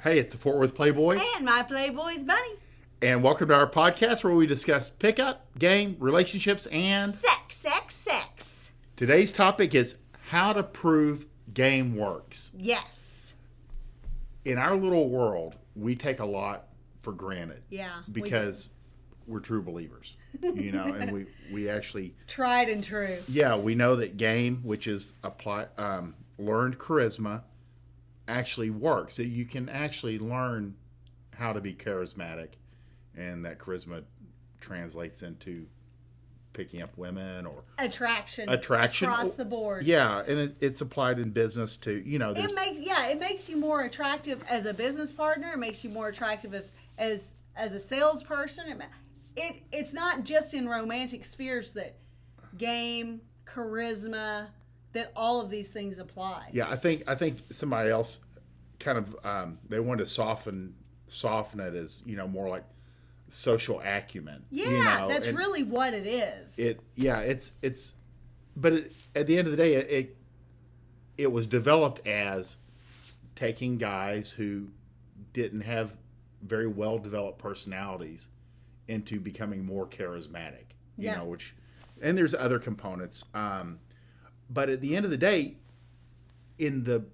Hey, it's the Worth Playboy, And my Playboys Bunny. and welcome to our podcast where we discuss pickup, game, relationships, and Sex. today's topic is how to prove game works. Yes. In our little world, we take a lot for granted. Yeah. Because we're true believers, and we actually Tried and true. we know that game, which is learned charisma, actually works. So you can actually learn how to be charismatic, and that charisma translates into picking up women or Attraction across the board. Yeah, and it's applied in business too. It makes you more attractive as a business partner. It makes you more attractive as a salesperson. It's not just in romantic spheres that game, charisma, that all of these things apply. Yeah, I think somebody else kind of they wanted to soften it as more like social acumen. Yeah, that's really what it is. But at the end of the day, it was developed as taking guys who didn't have very well developed personalities into becoming more charismatic. And there's other components. But at the end of the day, in the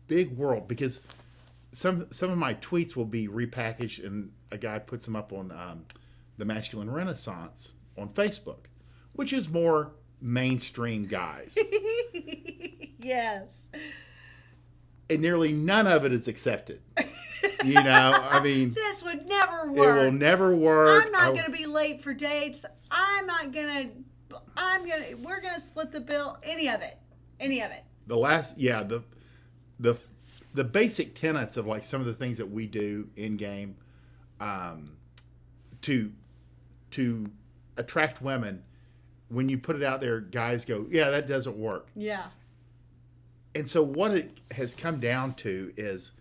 big world, because some of my tweets will be repackaged and a guy puts them up on the Masculine Renaissance on Facebook, which is more mainstream guys. Yes. And nearly none of it is accepted. I mean, this would never work. It will never work. I'm not going to be late for dates. We're going to split the bill. Any of it. The basic tenets of like some of the things that we do in game to attract women, when you put it out there, guys go, yeah, that doesn't work. Yeah. And so what it has come down to is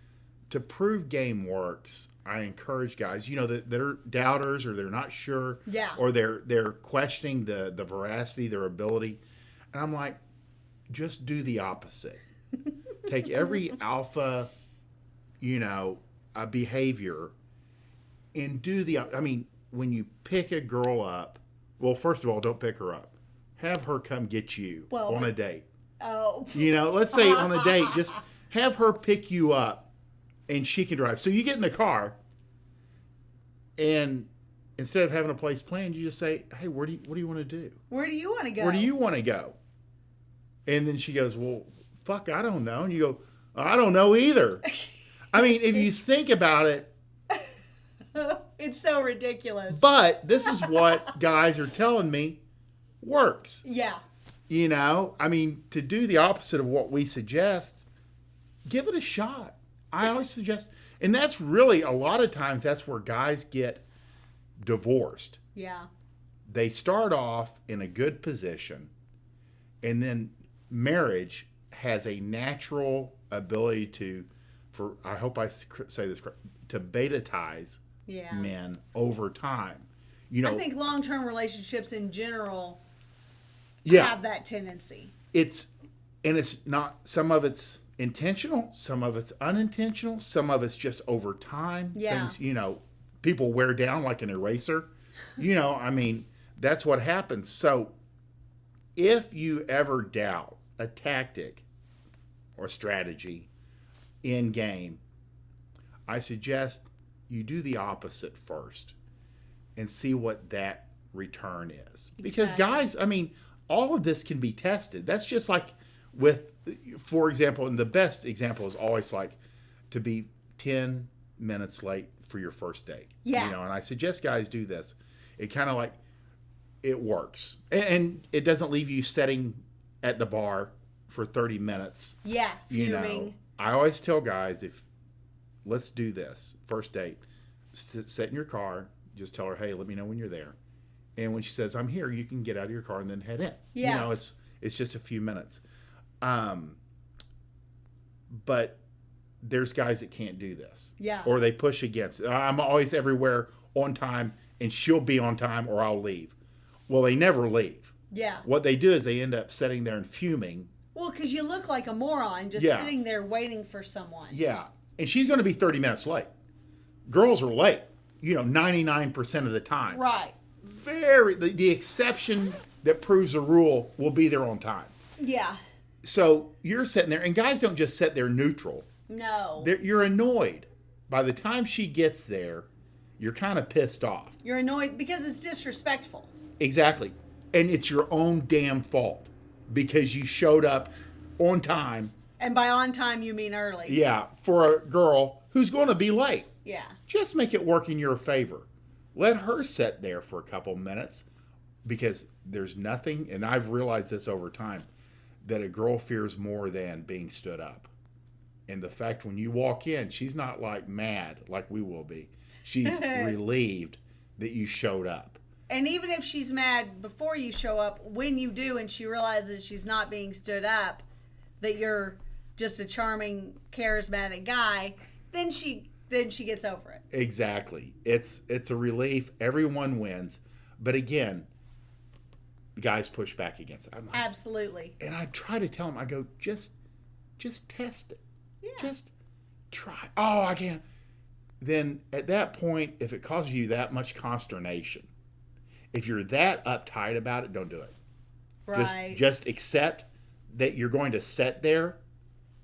to prove game works. I encourage guys, that they're doubters or they're not sure, or they're questioning the veracity, their ability, and I'm like, just do the opposite. Take every alpha, behavior, and do the. I mean, when you pick a girl up, well, first of all, don't pick her up. Have her come get you on a date. Oh. Let's say on a date, just have her pick you up, and she can drive. So you get in the car, and instead of having a place planned, you just say, "Hey, what do you want to do? Where do you want to go? Where do you want to go?" And then she goes, "Well, fuck, I don't know." And you go, "I don't know either." I mean, if you think about it, it's so ridiculous. But this is what guys are telling me works. Yeah. I mean, to do the opposite of what we suggest, give it a shot. I always suggest, and that's really a lot of times that's where guys get divorced. Yeah. They start off in a good position, and then marriage has a natural ability I hope I say this correct, to beta-tize men over time. I think long-term relationships in general have that tendency. It's not, some of it's intentional, some of it's unintentional, some of it's just over time. Yeah. Things, people wear down like an eraser. I mean, that's what happens. So if you ever doubt a tactic or strategy in game, I suggest you do the opposite first and see what that return is. Because guys, I mean, all of this can be tested. That's just like for example, and the best example is always like to be 10 minutes late for your first date. Yeah. And I suggest guys do this. It kind of like, it works. And it doesn't leave you sitting at the bar for 30 minutes. Yeah, fuming. I always tell guys, let's do this. First date, sit in your car, just tell her, hey, let me know when you're there. And when she says, I'm here, you can get out of your car and then head in. Yeah. It's just a few minutes. But there's guys that can't do this. Yeah. Or they push against it. I'm always everywhere on time, and she'll be on time or I'll leave. Well, they never leave. Yeah. What they do is they end up sitting there and fuming. Well, because you look like a moron just sitting there waiting for someone. Yeah. and she's going to be 30 minutes late. Girls are late, 99% of the time. Right. The exception that proves the rule will be there on time. Yeah. So you're sitting there, and guys don't just sit there neutral. No. You're annoyed. By the time she gets there, you're kind of pissed off. You're annoyed because it's disrespectful. Exactly. And it's your own damn fault because you showed up on time. And by on time, you mean early. Yeah, for a girl who's going to be late. Yeah. Just make it work in your favor. Let her sit there for a couple minutes because there's nothing, and I've realized this over time, that a girl fears more than being stood up. And the fact when you walk in, she's not like mad like we will be. She's relieved that you showed up. And even if she's mad before you show up, when you do and she realizes she's not being stood up, that you're just a charming, charismatic guy, then she gets over it. Exactly. It's a relief. Everyone wins. But again, guys push back against it. Absolutely. And I try to tell them, I go, just test it. Yeah. Just try. Oh, I can't. Then at that point, if it causes you that much consternation, if you're that uptight about it, don't do it. Right. Just accept that you're going to sit there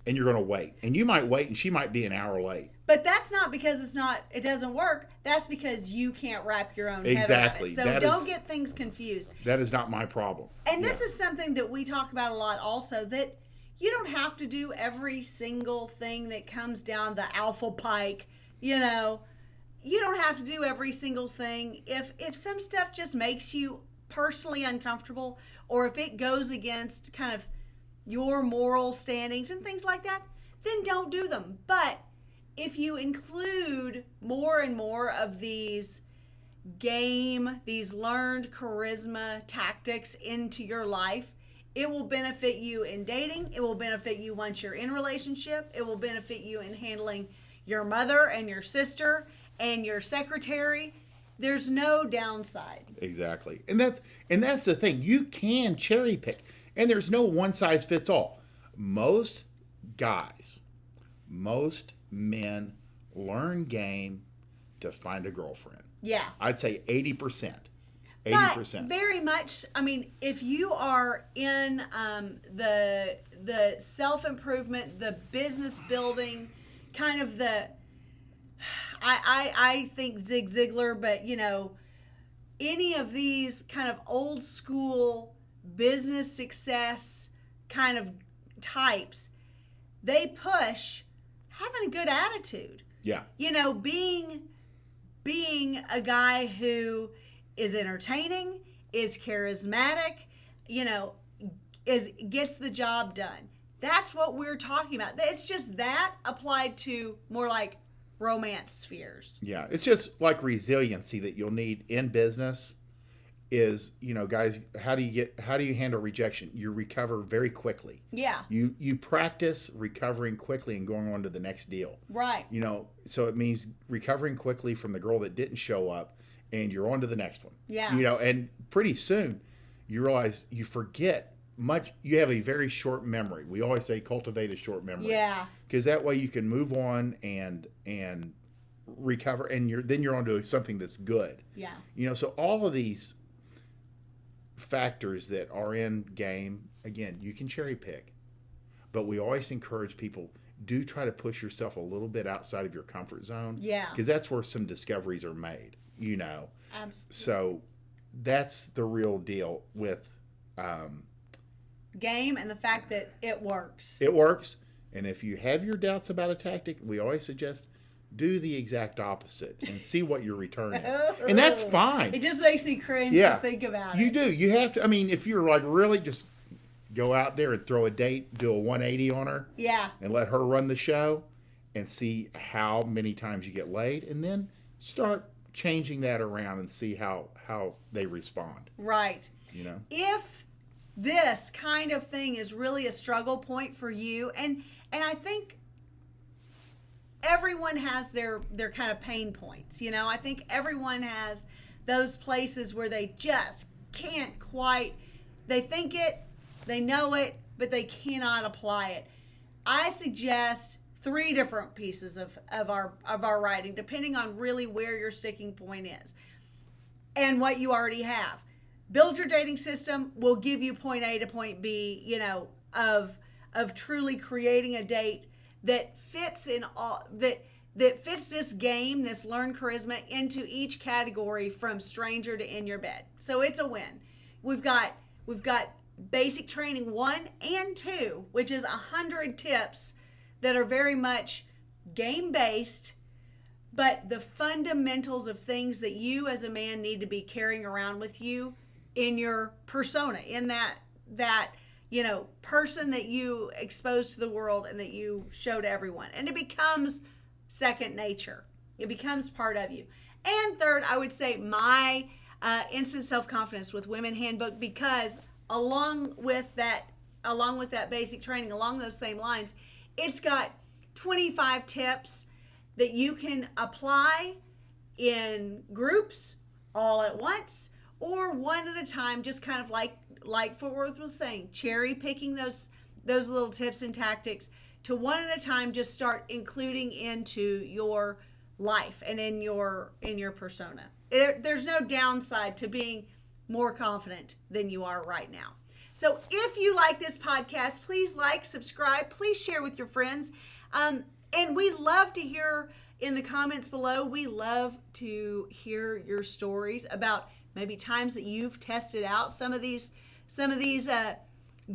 and you're going to wait. And you might wait and she might be an hour late. But that's not because it doesn't work. That's because you can't wrap your own head around it. So don't get things confused. That is not my problem. And this is something that we talk about a lot also, that you don't have to do every single thing that comes down the alpha pike. You don't have to do every single thing. If some stuff just makes you personally uncomfortable, or if it goes against kind of your moral standings and things like that, then don't do them. But if you include more and more of these learned charisma tactics into your life, it will benefit you in dating. It will benefit you once you're in a relationship. It will benefit you in handling your mother and your sister and your secretary. There's no downside. Exactly. And that's the thing. You can cherry pick. And there's no one size fits all. Most guys, most men learn game to find a girlfriend. Yeah. I'd say 80%. 80%. But very much, if you are in the self-improvement, the business building, kind of I think Zig Ziglar, but any of these kind of old school business success kind of types, they push having a good attitude. Yeah. Being a guy who is entertaining, is charismatic, gets the job done. That's what we're talking about. It's just that applied to more like romance spheres. Yeah, it's just like resiliency that you'll need in business is, guys, how do you handle rejection? You recover very quickly. Yeah. You practice recovering quickly and going on to the next deal. Right. So it means recovering quickly from the girl that didn't show up and you're on to the next one. Yeah. And pretty soon you realize you forget much. You have a very short memory. We always say cultivate a short memory. Yeah. Because that way you can move on and recover, and you're on to something that's good. Yeah. So all of these factors that are in game, again, you can cherry pick, but we always encourage people, do try to push yourself a little bit outside of your comfort zone. Yeah. Because that's where some discoveries are made. Absolutely. So that's the real deal with game and the fact that it works. It works. And if you have your doubts about a tactic, we always suggest do the exact opposite and see what your return is. And that's fine. It just makes me cringe to think about it. You do. You have to. If you're like really just go out there and throw a date, do a 180 on her. Yeah. And let her run the show and see how many times you get laid, and then start changing that around and see how they respond. Right. If this kind of thing is really a struggle point for you, and I think everyone has their kind of pain points. I think everyone has those places where they just can't quite, they think it, they know it, but they cannot apply it. I suggest 3 different pieces of our writing, depending on really where your sticking point is and what you already have. Build your dating system will give you point A to point B, you know, of truly creating a date that fits in all that fits this game, this learn charisma, into each category from stranger to in your bed. So it's a win. We've got basic training 1 and 2, which is 100 tips that are very much game based, but the fundamentals of things that you as a man need to be carrying around with you in your persona, in that you know, person that you expose to the world and that you show to everyone. And it becomes second nature. It becomes part of you. And third, I would say my instant self-confidence with women handbook, because along with that basic training, along those same lines, it's got 25 tips that you can apply in groups all at once or one at a time, just kind of like Worth was saying, cherry picking those little tips and tactics to one at a time, just start including into your life and in your persona. There's no downside to being more confident than you are right now. So if you like this podcast, please like, subscribe, please share with your friends. And we love to hear in the comments below, we love to hear your stories about maybe times that you've tested out some of these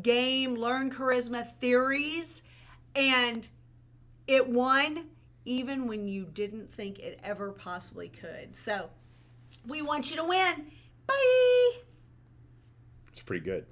game learn charisma theories, and it won even when you didn't think it ever possibly could. So we want you to win. Bye. It's pretty good.